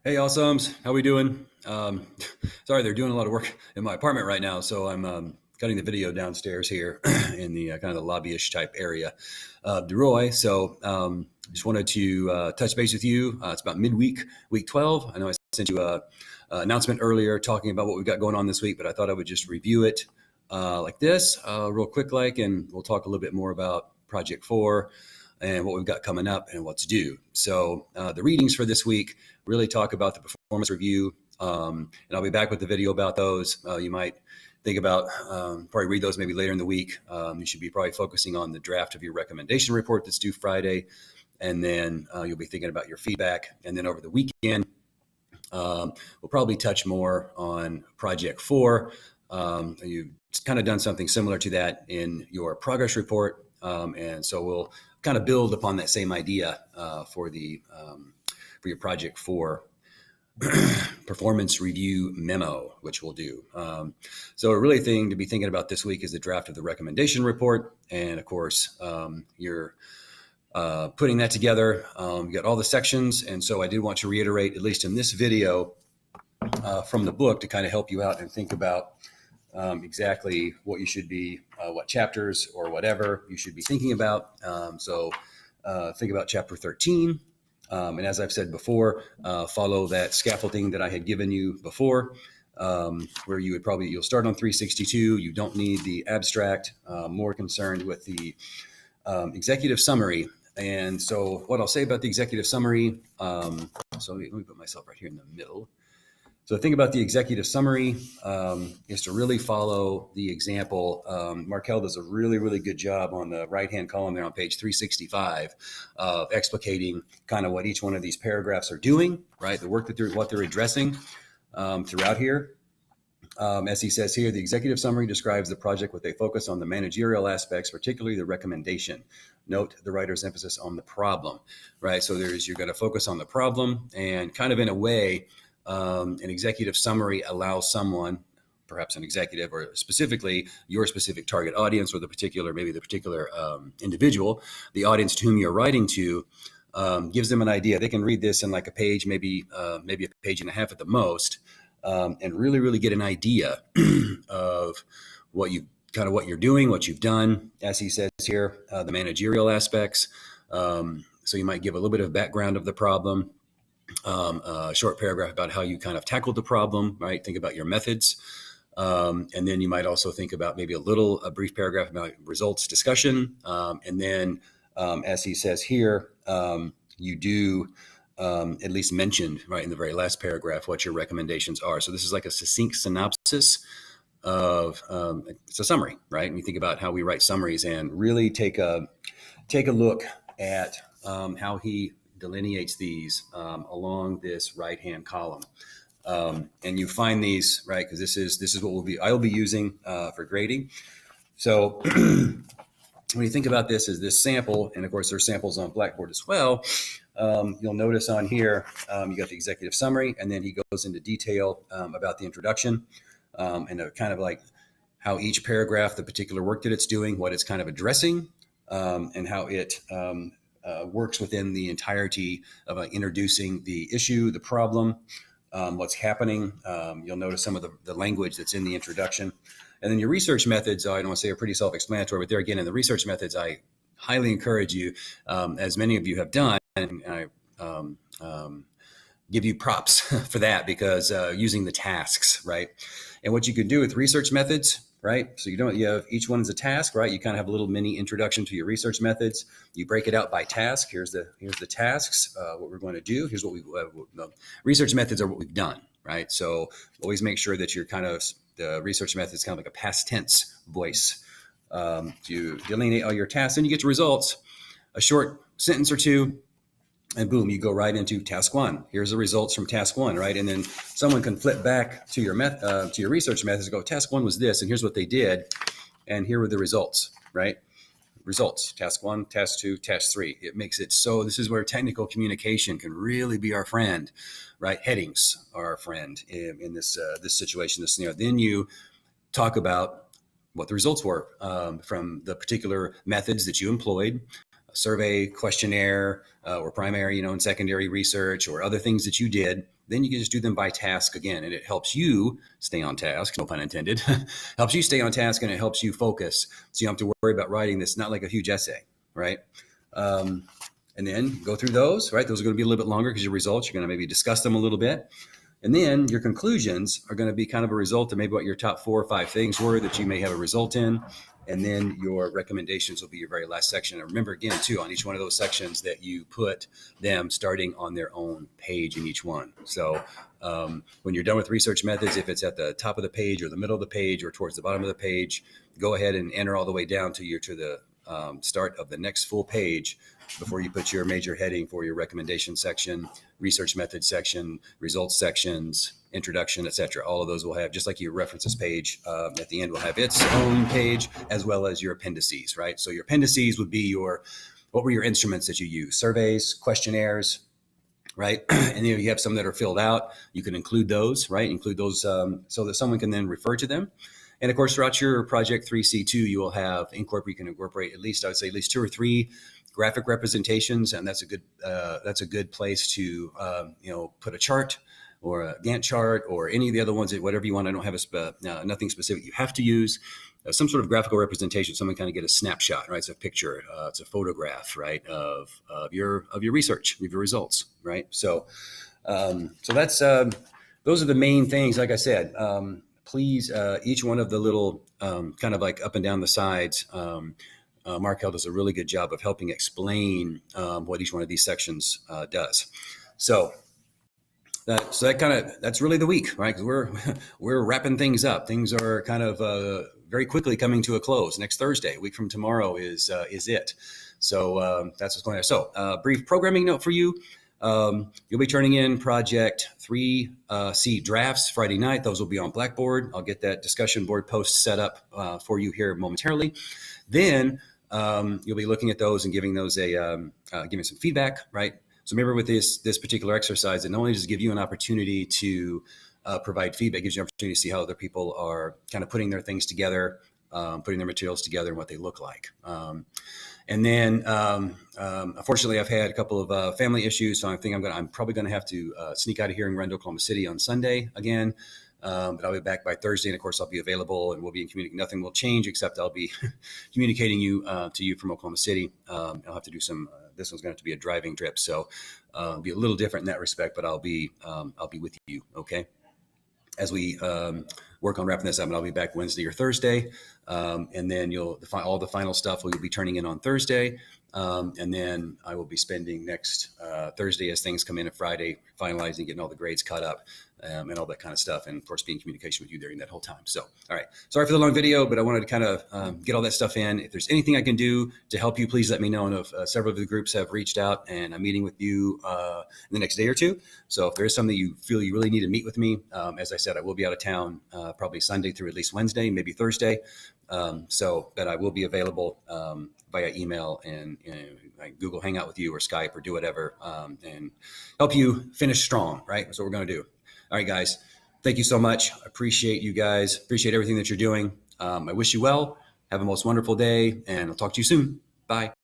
Hey, awesomes. How we doing? Sorry, they're doing a lot of work in my apartment right now, so I'm cutting the video downstairs here in the kind of the lobbyish type area of DeRoy. So just wanted to touch base with you. It's about midweek, week 12. I know I sent you a announcement earlier talking about what we've got going on this week, but I thought I would just review it like this, real quick, and we'll talk a little bit more about Project 4 and what we've got coming up and what's due. So the readings for this week really talk about the performance review, and I'll be back with the video about those. You might think about probably read those maybe later in the week. You should be probably focusing on the draft of your recommendation report that's due Friday, and then you'll be thinking about your feedback. And then over the weekend, we'll probably touch more on Project 4. You've kind of done something similar to that in your progress report, and so we'll kind of build upon that same idea for your Project 4 performance review memo, which we'll do. So a really thing to be thinking about this week is the draft of the recommendation report, and of course you're putting that together. You got all the sections, and so I did want to reiterate, at least in this video, from the book to kind of help you out and think about exactly what you should be, what chapters or whatever you should be thinking about. So think about chapter 13. And as I've said before, follow that scaffolding that I had given you before, where you'll start on 362. You don't need the abstract, more concerned with the executive summary. And so what I'll say about the executive summary, so let me put myself right here in the middle. So think about the executive summary is to really follow the example. Markel does a really, really good job on the right-hand column there on page 365 of explicating kind of what each one of these paragraphs are doing, right? The work what they're addressing throughout here. As he says here, the executive summary describes the project with a focus on the managerial aspects, particularly the recommendation. Note the writer's emphasis on the problem, right? So you're going to focus on the problem, and kind of in a way, an executive summary allows someone, perhaps an executive or specifically your specific target audience or the particular individual, the audience to whom you're writing to, gives them an idea. They can read this in like a page, maybe a page and a half at the most, and really, really get an idea of what you're doing, what you've done, as he says here, the managerial aspects. So you might give a little bit of background of the problem, a short paragraph about how you kind of tackled the problem, right? Think about your methods. And then you might also think about maybe a brief paragraph about results discussion. And then, as he says here, you do at least mention, right, in the very last paragraph, what your recommendations are. So this is like a succinct synopsis of, it's a summary, right? And you think about how we write summaries and really take a look at how he delineates these along this right-hand column. And you find these, right, because this is what I'll be using for grading. So when you think about this as this sample, and of course there's samples on Blackboard as well, you'll notice on here you got the executive summary, and then he goes into detail about the introduction and kind of like how each paragraph, the particular work that it's doing, what it's kind of addressing, and how it works within the entirety of introducing the issue, the problem, what's happening. You'll notice some of the language that's in the introduction. And then your research methods, I don't want to say are pretty self-explanatory, but there again, in the research methods, I highly encourage you, as many of you have done, and I give you props for that, because using the tasks, right? And what you can do with research methods, right? So you have each one is a task, right? You kind of have a little mini introduction to your research methods. You break it out by task. Here's the tasks, what we're going to do. Here's what research methods are what we've done, right? So always make sure that the research methods kind of like a past tense voice to delineate all your tasks, and you get your results, a short sentence or two, and boom, you go right into task one. Here's the results from task one, right? And then someone can flip back to your research methods and go, task one was this, and here's what they did, and here were the results, right? Results, task one, task two, task three. It makes it so this is where technical communication can really be our friend, right? Headings are our friend in this situation, this scenario. Then you talk about what the results were from the particular methods that you employed. survey, questionnaire, or primary, and secondary research or other things that you did, then you can just do them by task again. And it helps you stay on task, no pun intended, helps you stay on task, and it helps you focus. So you don't have to worry about writing this, not like a huge essay, right? And then go through those, right? Those are going to be a little bit longer because your results, you're going to maybe discuss them a little bit. And then your conclusions are going to be kind of a result of maybe what your top 4 or 5 things were that you may have a result in. And then your recommendations will be your very last section. And remember, again, too, on each one of those sections that you put them starting on their own page in each one. So when you're done with research methods, if it's at the top of the page or the middle of the page or towards the bottom of the page, go ahead and enter all the way down to the start of the next full page before you put your major heading for your recommendation section, research method section, results sections, introduction, etc. All of those will have, just like your references page at the end will have its own page, as well as your appendices, right? So your appendices would be what were your instruments that you use? Surveys, questionnaires, right? And you have some that are filled out. You can include those, right? Include those so that someone can then refer to them. And of course, throughout your Project 3C2, you will have you can incorporate at least 2 or 3 graphic representations, and that's a good place to put a chart or a Gantt chart or any of the other ones, whatever you want. I don't have nothing specific you have to use. Some sort of graphical representation, someone kind of get a snapshot, right? It's a picture, it's a photograph, right, of your research, of your results, right? So that's those are the main things. Like I said, please, each one of the little kind of like up and down the sides, Markel does a really good job of helping explain what each one of these sections does. So that's really the week, right? Because we're wrapping things up. Things are kind of very quickly coming to a close. Next Thursday, a week from tomorrow, is it. So that's what's going on. So brief programming note for you. You'll be turning in Project 3C drafts Friday night. Those will be on Blackboard. I'll get that discussion board post set up for you here momentarily. Then you'll be looking at those and giving those giving some feedback, right? So remember, with this particular exercise, it not only does it give you an opportunity to provide feedback, it gives you an opportunity to see how other people are kind of putting their things together, putting their materials together and what they look like. And then, unfortunately, I've had a couple of family issues, so I think I'm probably going to have to sneak out of here in Glendale, Oklahoma City on Sunday again. But I'll be back by Thursday, and of course, I'll be available, and we'll be in communication. Nothing will change except I'll be communicating to you from Oklahoma City. I'll have to do some. This one's going to have to be a driving trip, so it'll be a little different in that respect. But I'll be with you, okay? As we work on wrapping this up, and I'll be back Wednesday or Thursday, and then all the final stuff will be turning in on Thursday, and then I will be spending next Thursday as things come in, and Friday finalizing, getting all the grades caught up, and all that kind of stuff, and of course being in communication with you during that whole time. So, all right, sorry for the long video, but I wanted to kind of get all that stuff in. If there's anything I can do to help you, please let me know. I know several of the groups have reached out, and I'm meeting with you in the next day or two. So if there is something you feel you really need to meet with me, as I said, I will be out of town probably Sunday through at least Wednesday, maybe Thursday. So that I will be available via email and like Google Hangout with you or Skype or do whatever and help you finish strong, right? That's what we're going to do. All right, guys. Thank you so much. I appreciate you guys. Appreciate everything that you're doing. I wish you well. Have a most wonderful day, and I'll talk to you soon. Bye.